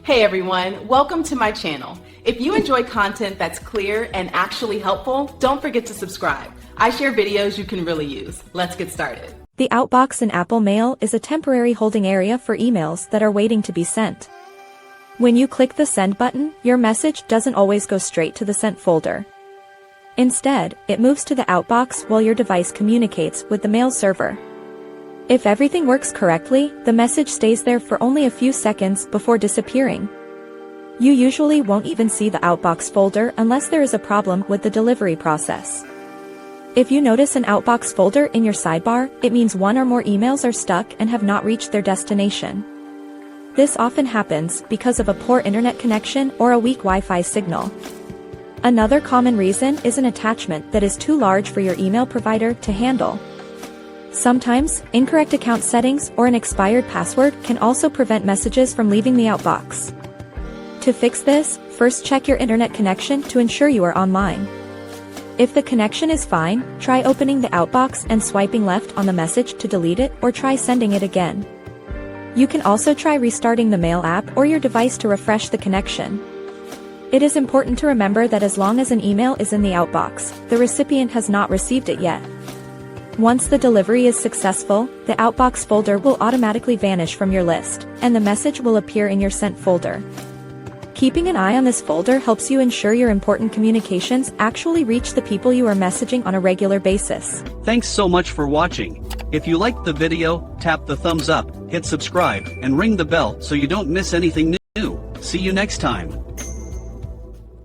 Hey everyone, welcome to my channel. If you enjoy content that's clear and actually helpful, don't forget to subscribe. I share videos you can really use. Let's get started. The Outbox in Apple Mail is a temporary holding area for emails that are waiting to be sent. When you click the Send button, your message doesn't always go straight to the Sent folder. Instead, it moves to the Outbox while your device communicates with the mail server. If everything works correctly, the message stays there for only a few seconds before disappearing. You usually won't even see the Outbox folder unless there is a problem with the delivery process. If you notice an Outbox folder in your sidebar, it means one or more emails are stuck and have not reached their destination. This often happens because of a poor internet connection or a weak Wi-Fi signal. Another common reason is an attachment that is too large for your email provider to handle. Sometimes, incorrect account settings or an expired password can also prevent messages from leaving the Outbox. To fix this, first check your internet connection to ensure you are online. If the connection is fine, try opening the Outbox and swiping left on the message to delete it, or try sending it again. You can also try restarting the Mail app or your device to refresh the connection. It is important to remember that as long as an email is in the Outbox, the recipient has not received it yet. Once the delivery is successful, the Outbox folder will automatically vanish from your list, and the message will appear in your Sent folder. Keeping an eye on this folder helps you ensure your important communications actually reach the people you are messaging on a regular basis. Thanks so much for watching. If you liked the video, tap the thumbs up, hit subscribe, and ring the bell so you don't miss anything new. See you next time.